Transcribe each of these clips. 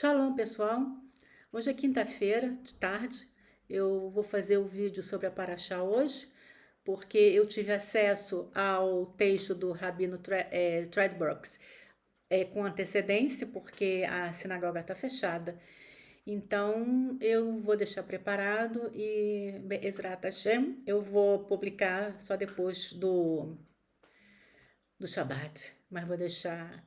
Shalom, pessoal. Hoje é quinta-feira, de tarde. Eu vou fazer o vídeo sobre a Paraxá hoje, porque eu tive acesso ao texto do Rabino Threadbrooks com antecedência, porque a sinagoga está fechada. Então, eu vou deixar preparado e, Be'ezrat Hashem, eu vou publicar só depois do Shabbat, mas vou deixar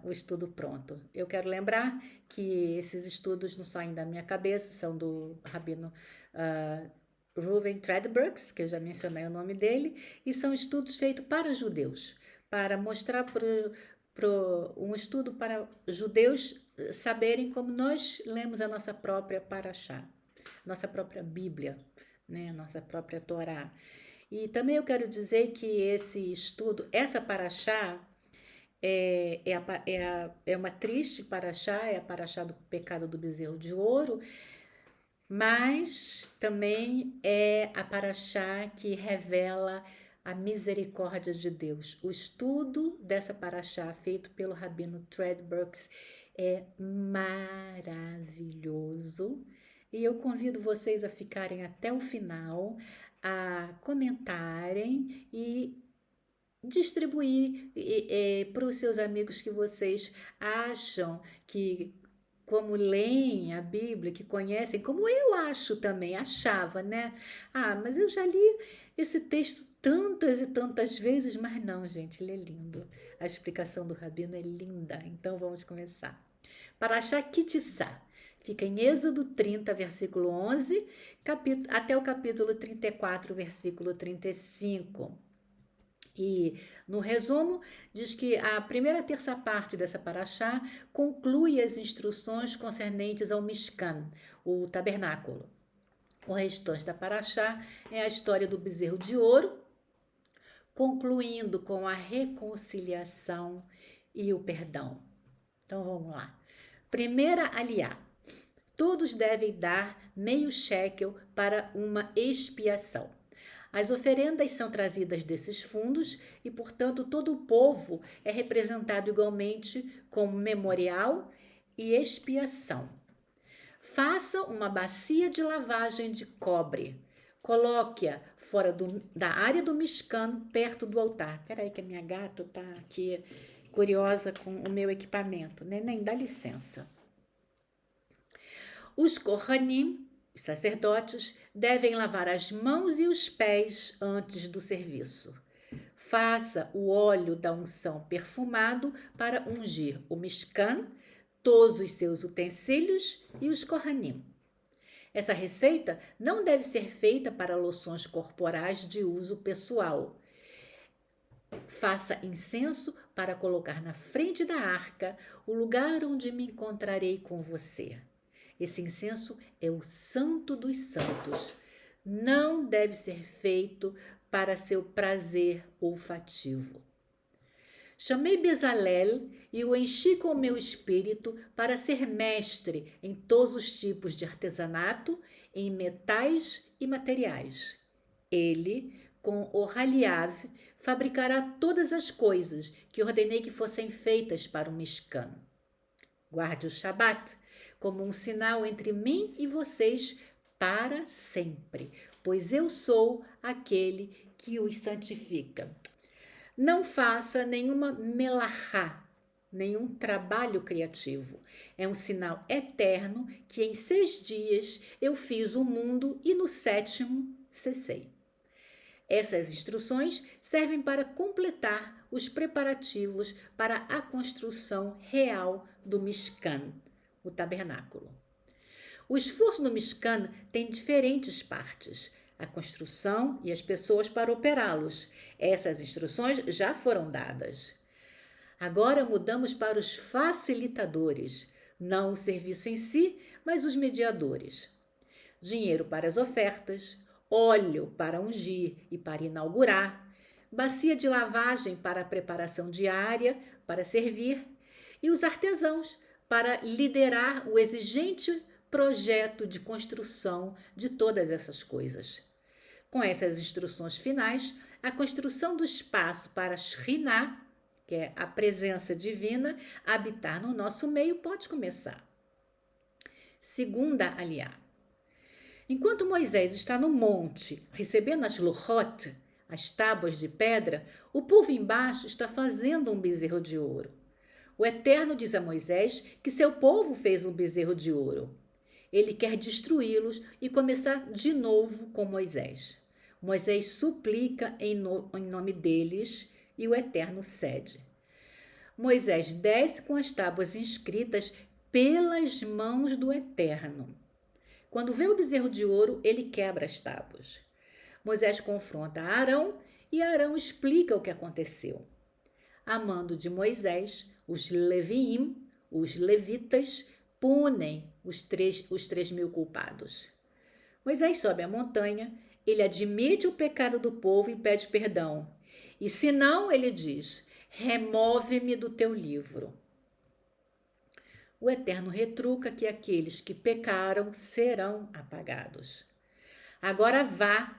o estudo pronto. Eu quero lembrar que esses estudos não saem da minha cabeça, são do Rabino Reuven Threadbrooks, que eu já mencionei o nome dele, e são estudos feitos para judeus, para mostrar um estudo para judeus saberem como nós lemos a nossa própria Paraxá, nossa própria Bíblia, né, nossa própria Torá. E também eu quero dizer que esse estudo, essa Paraxá, é uma triste paraxá, é a paraxá do pecado do bezerro de ouro, mas também é a paraxá que revela a misericórdia de Deus. O estudo dessa paraxá, feito pelo Rabino Threadbrooks, é maravilhoso. E eu convido vocês a ficarem até o final, a comentarem e distribuir para os seus amigos que vocês acham que, como leem a Bíblia, que conhecem, como eu acho também, achava, né? Ah, mas eu já li esse texto tantas e tantas vezes, mas não, gente, ele é lindo. A explicação do Rabino é linda. Então vamos começar. Parashá Kitissá. Fica em Êxodo 30, versículo 11, até o capítulo 34, versículo 35. E, no resumo, diz que a primeira terça parte dessa paraxá conclui as instruções concernentes ao Mishkan, o tabernáculo. O restante da paraxá é a história do bezerro de ouro, concluindo com a reconciliação e o perdão. Então vamos lá. Primeira aliá. Todos devem dar meio shekel para uma expiação. As oferendas são trazidas desses fundos e, portanto, todo o povo é representado igualmente como memorial e expiação. Faça uma bacia de lavagem de cobre. Coloque-a fora da área do Mishkan, perto do altar. Espera aí que a minha gata está aqui curiosa com o meu equipamento. Neném, dá licença. Os Kohanim, os sacerdotes, devem lavar as mãos e os pés antes do serviço. Faça o óleo da unção perfumado para ungir o Mishkan, todos os seus utensílios e os Kohanim. Essa receita não deve ser feita para loções corporais de uso pessoal. Faça incenso para colocar na frente da arca, o lugar onde me encontrarei com você. Esse incenso é o santo dos santos. Não deve ser feito para seu prazer olfativo. Chamei Bezalel e o enchi com o meu espírito para ser mestre em todos os tipos de artesanato, em metais e materiais. Ele, com Oholiav, fabricará todas as coisas que ordenei que fossem feitas para o Mishkan. Guarde o Shabat como um sinal entre mim e vocês para sempre, pois eu sou aquele que os santifica. Não faça nenhuma melachá, nenhum trabalho criativo. É um sinal eterno que em 6 dias eu fiz o mundo e no 7º cessei. Essas instruções servem para completar os preparativos para a construção real do Mishkan, o tabernáculo. O esforço no Mishkan tem diferentes partes: a construção e as pessoas para operá-los. Essas instruções já foram dadas. Agora mudamos para os facilitadores, não o serviço em si, mas os mediadores. Dinheiro para as ofertas, óleo para ungir e para inaugurar, bacia de lavagem para a preparação diária, para servir, e os artesãos para liderar o exigente projeto de construção de todas essas coisas. Com essas instruções finais, a construção do espaço para Shriná, que é a presença divina, habitar no nosso meio, pode começar. Segunda aliá. Enquanto Moisés está no monte, recebendo as luchot, as tábuas de pedra, o povo embaixo está fazendo um bezerro de ouro. O Eterno diz a Moisés que seu povo fez um bezerro de ouro. Ele quer destruí-los e começar de novo com Moisés. Moisés suplica em nome deles e o Eterno cede. Moisés desce com as tábuas inscritas pelas mãos do Eterno. Quando vê o bezerro de ouro, ele quebra as tábuas. Moisés confronta Arão e Arão explica o que aconteceu. A mando de Moisés, os Leviim, os levitas, punem os 3.000 culpados. Moisés sobe a montanha, ele admite o pecado do povo e pede perdão. E se não, ele diz, remove-me do teu livro. O Eterno retruca que aqueles que pecaram serão apagados. Agora vá,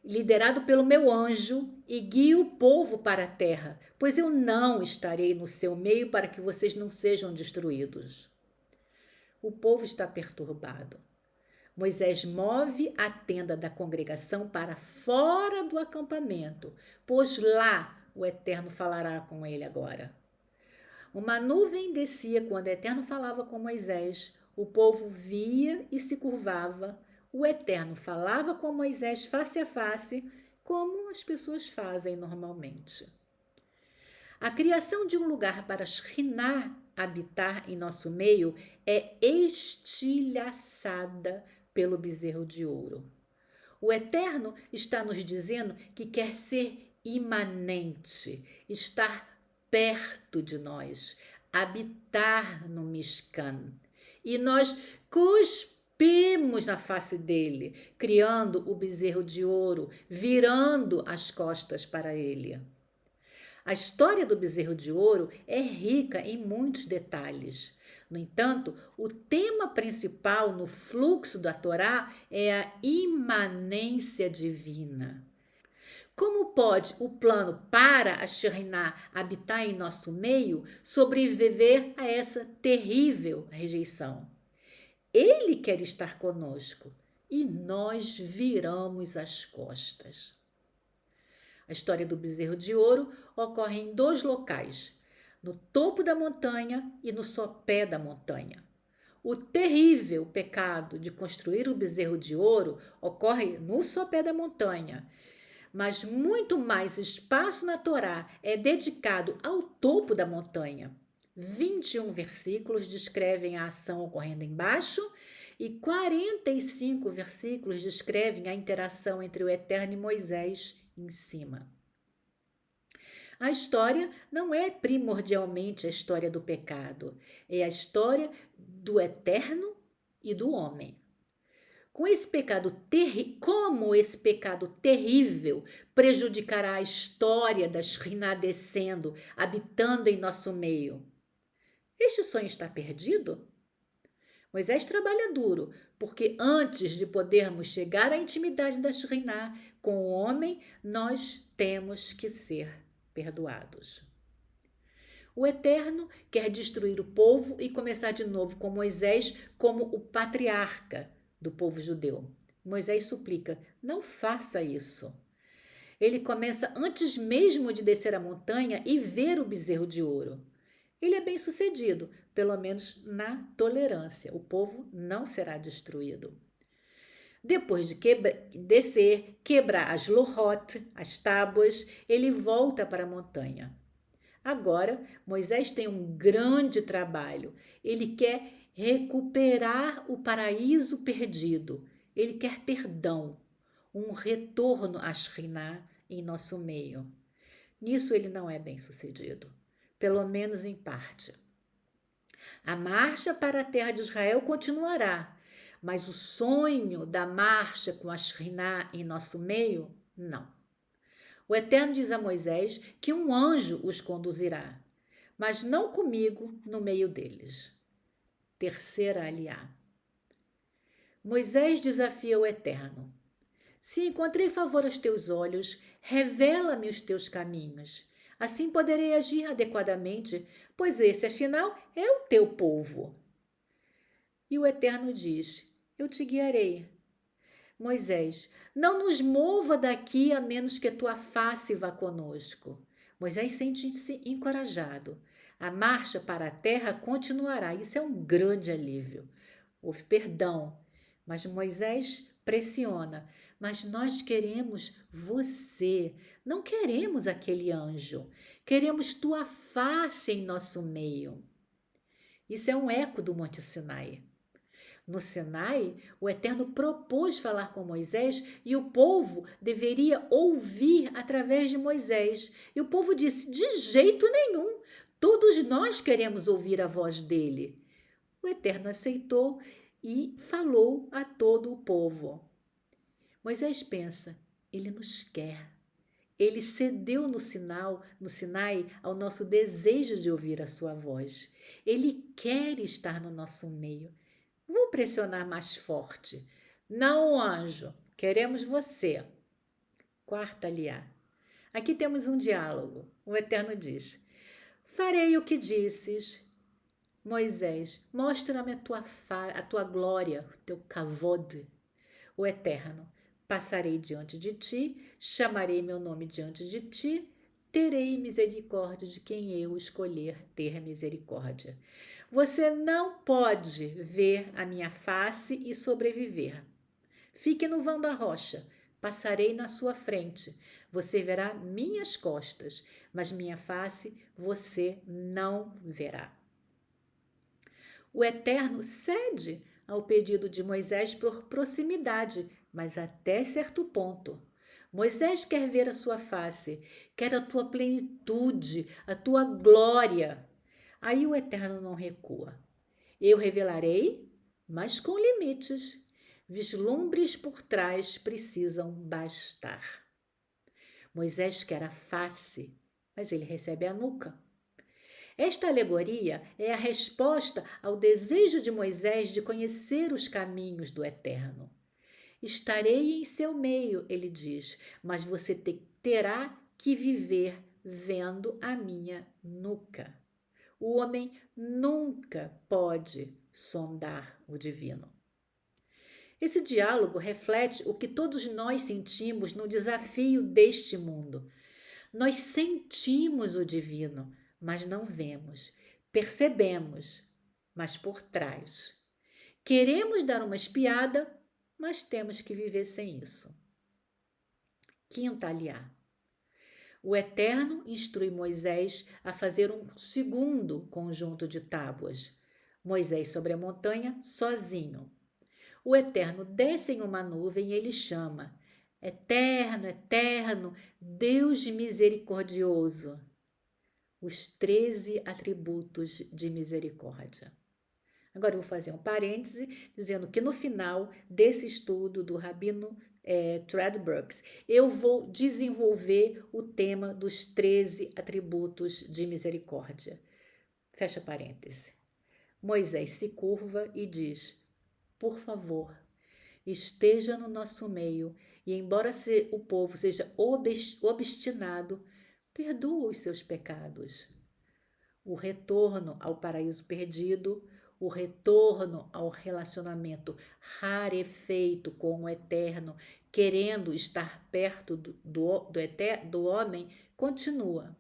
liderado pelo meu anjo, e guie o povo para a terra, pois eu não estarei no seu meio para que vocês não sejam destruídos. O povo está perturbado. Moisés move a tenda da congregação para fora do acampamento, pois lá o Eterno falará com ele agora. Uma nuvem descia quando o Eterno falava com Moisés. O povo via e se curvava. O Eterno falava com Moisés face a face, como as pessoas fazem normalmente. A criação de um lugar para Shekhinah habitar em nosso meio é estilhaçada pelo bezerro de ouro. O Eterno está nos dizendo que quer ser imanente, estar perto de nós, habitar no Mishkan. E nós cuspimos na face dele, criando o bezerro de ouro, virando as costas para ele. A história do bezerro de ouro é rica em muitos detalhes. No entanto, o tema principal no fluxo da Torá é a imanência divina. Como pode o plano para a Shekhinah habitar em nosso meio sobreviver a essa terrível rejeição? Ele quer estar conosco e nós viramos as costas. A história do bezerro de ouro ocorre em 2 locais, no topo da montanha e no sopé da montanha. O terrível pecado de construir o bezerro de ouro ocorre no sopé da montanha, mas muito mais espaço na Torá é dedicado ao topo da montanha. 21 versículos descrevem a ação ocorrendo embaixo e 45 versículos descrevem a interação entre o Eterno e Moisés em cima. A história não é primordialmente a história do pecado, é a história do Eterno e do homem. Como esse pecado terrível prejudicará a história da Shekhinah descendo, habitando em nosso meio? Este sonho está perdido? Moisés trabalha duro, porque antes de podermos chegar à intimidade da Shekhinah com o homem, nós temos que ser perdoados. O Eterno quer destruir o povo e começar de novo com Moisés como o patriarca do povo judeu. Moisés suplica, não faça isso. Ele começa antes mesmo de descer a montanha e ver o bezerro de ouro. Ele é bem sucedido, pelo menos na tolerância. O povo não será destruído. Depois de descer, quebrar as luchot, as tábuas, ele volta para a montanha. Agora, Moisés tem um grande trabalho. Ele quer recuperar o paraíso perdido. Ele quer perdão, um retorno à Shekhinah em nosso meio. Nisso ele não é bem sucedido, pelo menos em parte. A marcha para a terra de Israel continuará, mas o sonho da marcha com a Shekhinah em nosso meio, não. O Eterno diz a Moisés que um anjo os conduzirá, mas não comigo no meio deles. Terceira aliá. Moisés desafia o Eterno. Se encontrei favor aos teus olhos, revela-me os teus caminhos. Assim poderei agir adequadamente, pois esse, afinal, é o teu povo. E o Eterno diz: Eu te guiarei. Moisés, não nos mova daqui a menos que a tua face vá conosco. Moisés sente-se encorajado. A marcha para a terra continuará. Isso é um grande alívio. Houve perdão, mas Moisés pressiona. Mas nós queremos você, não queremos aquele anjo. Queremos tua face em nosso meio. Isso é um eco do Monte Sinai. No Sinai, o Eterno propôs falar com Moisés e o povo deveria ouvir através de Moisés. E o povo disse: De jeito nenhum, todos nós queremos ouvir a voz dele. O Eterno aceitou e falou a todo o povo. Moisés pensa: ele nos quer. Ele cedeu no Sinai ao nosso desejo de ouvir a sua voz. Ele quer estar no nosso meio. Vou pressionar mais forte. Não, anjo, queremos você. Quarta aliá. Aqui temos um diálogo. O Eterno diz: Farei o que disses. Moisés, mostra-me a tua glória, o teu kavod. O Eterno, passarei diante de ti, chamarei meu nome diante de ti, terei misericórdia de quem eu escolher ter misericórdia. Você não pode ver a minha face e sobreviver. Fique no vão da rocha, passarei na sua frente. Você verá minhas costas, mas minha face você não verá. O Eterno cede ao pedido de Moisés por proximidade, mas até certo ponto. Moisés quer ver a sua face, quer a tua plenitude, a tua glória. Aí o Eterno não recua. Eu revelarei, mas com limites. Vislumbres por trás precisam bastar. Moisés quer a face, mas ele recebe a nuca. Esta alegoria é a resposta ao desejo de Moisés de conhecer os caminhos do Eterno. Estarei em seu meio, ele diz, mas você terá que viver vendo a minha nuca. O homem nunca pode sondar o divino. Esse diálogo reflete o que todos nós sentimos no desafio deste mundo. Nós sentimos o divino, mas não vemos. Percebemos, mas por trás. Queremos dar uma espiada, mas temos que viver sem isso. Quinta aliá. O Eterno instrui Moisés a fazer um segundo conjunto de tábuas. Moisés sobre a montanha, sozinho. O Eterno desce em uma nuvem e ele chama: Eterno, Eterno, Deus misericordioso. Os 13 atributos de misericórdia. Agora eu vou fazer um parêntese dizendo que no final desse estudo do Rabino Fred Brooks, eu vou desenvolver o tema dos 13 atributos de misericórdia. Fecha parêntese. Moisés se curva e diz: Por favor, esteja no nosso meio e, embora o povo seja obstinado, perdoa os seus pecados. O retorno ao paraíso perdido, o retorno ao relacionamento rarefeito com o Eterno, querendo estar perto do homem, continua.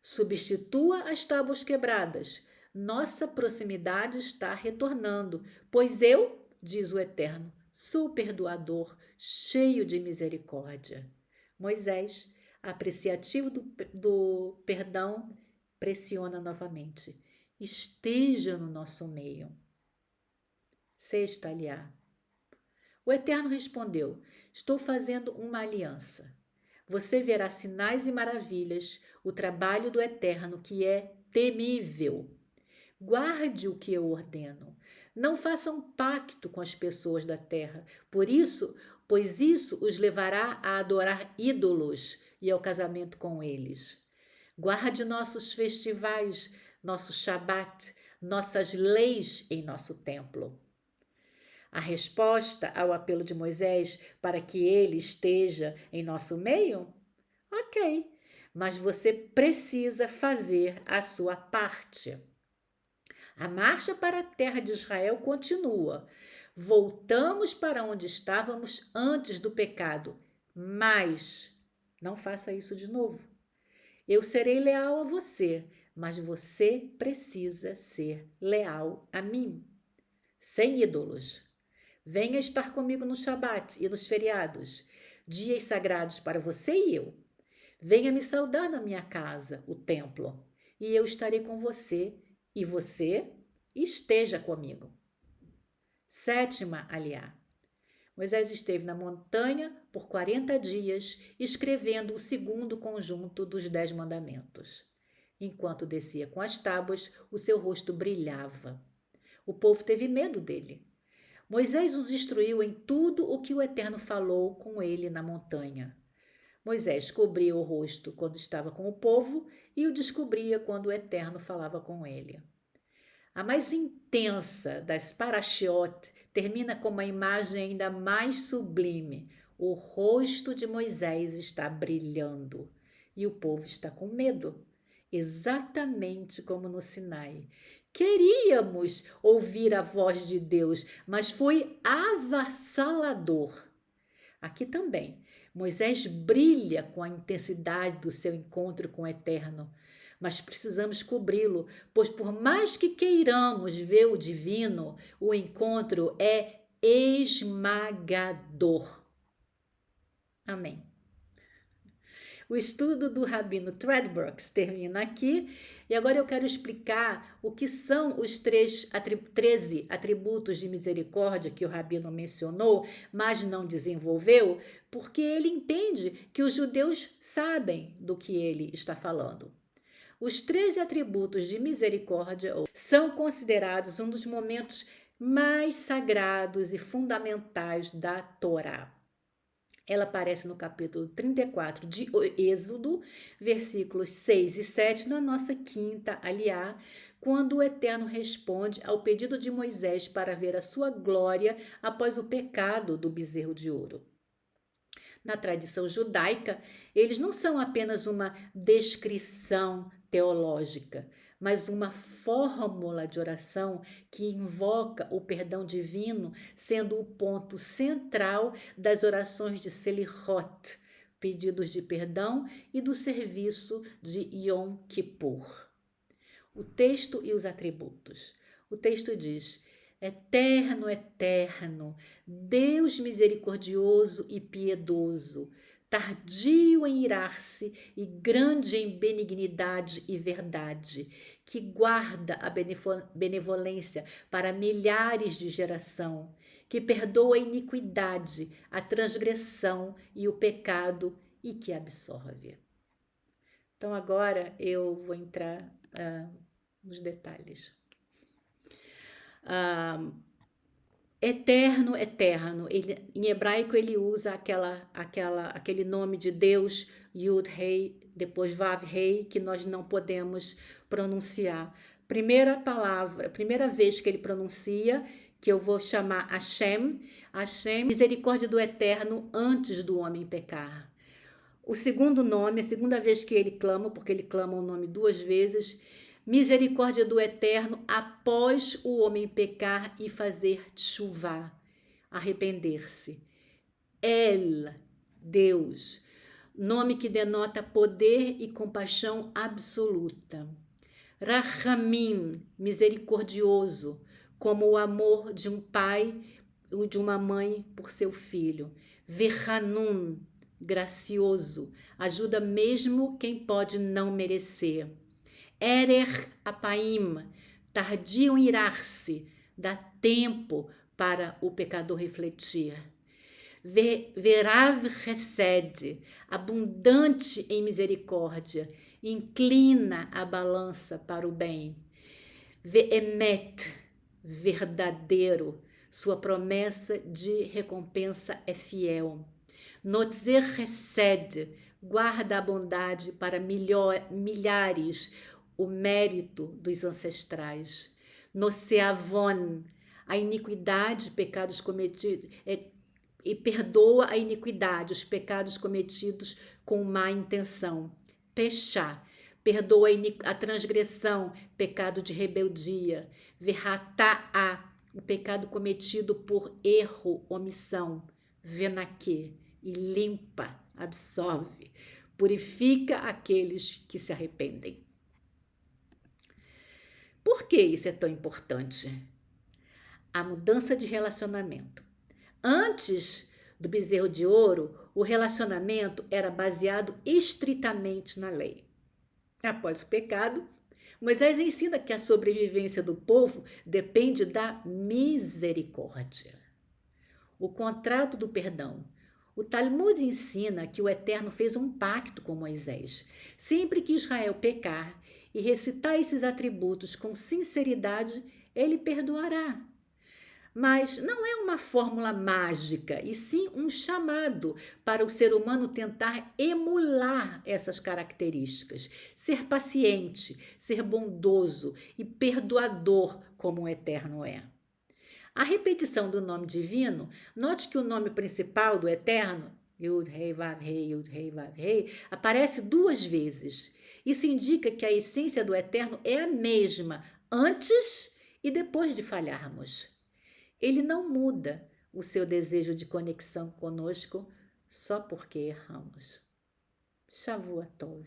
Substitua as tábuas quebradas. Nossa proximidade está retornando, pois eu, diz o Eterno, sou perdoador, cheio de misericórdia. Moisés, apreciativo do perdão, pressiona novamente. Esteja no nosso meio. Sexta aliá. O Eterno respondeu: Estou fazendo uma aliança. Você verá sinais e maravilhas, o trabalho do Eterno, que é temível. Guarde o que eu ordeno. Não faça um pacto com as pessoas da terra, pois isso os levará a adorar ídolos e ao casamento com eles. Guarde nossos festivais, nosso Shabat, nossas leis em nosso templo. A resposta ao apelo de Moisés para que ele esteja em nosso meio? Ok, mas você precisa fazer a sua parte. A marcha para a terra de Israel continua. Voltamos para onde estávamos antes do pecado, mas não faça isso de novo. Eu serei leal a você, mas você precisa ser leal a mim. Sem ídolos. Venha estar comigo no Shabat e nos feriados, dias sagrados para você e eu. Venha me saudar na minha casa, o templo, e eu estarei com você, e você esteja comigo. Sétima aliá. Moisés esteve na montanha por 40 dias, escrevendo o segundo conjunto dos 10 mandamentos. Enquanto descia com as tábuas, o seu rosto brilhava. O povo teve medo dele. Moisés os instruiu em tudo o que o Eterno falou com ele na montanha. Moisés cobria o rosto quando estava com o povo e o descobria quando o Eterno falava com ele. A mais intensa das parashiot termina com uma imagem ainda mais sublime. O rosto de Moisés está brilhando e o povo está com medo, exatamente como no Sinai. Queríamos ouvir a voz de Deus, mas foi avassalador. Aqui também, Moisés brilha com a intensidade do seu encontro com o Eterno, mas precisamos cobri-lo, pois por mais que queiramos ver o divino, o encontro é esmagador. Amém. O estudo do Rabino Threadbrooks termina aqui e agora eu quero explicar o que são os 13 atributos de misericórdia que o Rabino mencionou, mas não desenvolveu, porque ele entende que os judeus sabem do que ele está falando. Os 13 atributos de misericórdia são considerados um dos momentos mais sagrados e fundamentais da Torá. Ela aparece no capítulo 34 de Êxodo, versículos 6 e 7, na nossa quinta aliá, quando o Eterno responde ao pedido de Moisés para ver a sua glória após o pecado do bezerro de ouro. Na tradição judaica, eles não são apenas uma descrição teológica, mas uma fórmula de oração que invoca o perdão divino, sendo o ponto central das orações de Selichot, pedidos de perdão, e do serviço de Yom Kippur. O texto e os atributos. O texto diz: Eterno, eterno, Deus misericordioso e piedoso, tardio em irar-se e grande em benignidade e verdade, que guarda a benevolência para milhares de geração, que perdoa a iniquidade, a transgressão e o pecado e que absorve. Então agora eu vou entrar nos detalhes. Eterno, eterno. Em hebraico ele usa aquele nome de Deus, Yud Rei, depois Vav Rei, que nós não podemos pronunciar. Primeira vez que ele pronuncia, que eu vou chamar Hashem, misericórdia do Eterno antes do homem pecar. O segundo nome, a segunda vez que ele clama, porque ele clama o nome 2 vezes, misericórdia do Eterno após o homem pecar e fazer tchuvá, arrepender-se. El, Deus, nome que denota poder e compaixão absoluta. Rahamim, misericordioso, como o amor de um pai ou de uma mãe por seu filho. Verhanun, gracioso, ajuda mesmo quem pode não merecer. Erer apaim, tardio em irar-se, dá tempo para o pecador refletir. Verav resed, abundante em misericórdia, inclina a balança para o bem. Veemet, verdadeiro, sua promessa de recompensa é fiel. Notzer resed, guarda a bondade para milhares, o mérito dos ancestrais. Noseavon, a iniquidade, pecados cometidos, e perdoa a iniquidade, os pecados cometidos com má intenção. Pechá, perdoa a transgressão, pecado de rebeldia. Verratá, o pecado cometido por erro, omissão. Venaquê, e limpa, absorve, purifica aqueles que se arrependem. Por que isso é tão importante? A mudança de relacionamento. Antes do bezerro de ouro, o relacionamento era baseado estritamente na lei. Após o pecado, Moisés ensina que a sobrevivência do povo depende da misericórdia. O contrato do perdão. O Talmud ensina que o Eterno fez um pacto com Moisés. Sempre que Israel pecar e recitar esses atributos com sinceridade, ele perdoará. Mas não é uma fórmula mágica, e sim um chamado para o ser humano tentar emular essas características, ser paciente, ser bondoso e perdoador como o Eterno é. A repetição do nome divino, note que o nome principal do Eterno, Yud Rei Vav Rei, Yud Rei Vav Rei, aparece 2 vezes. Isso indica que a essência do Eterno é a mesma antes e depois de falharmos. Ele não muda o seu desejo de conexão conosco só porque erramos. Shavua Tov.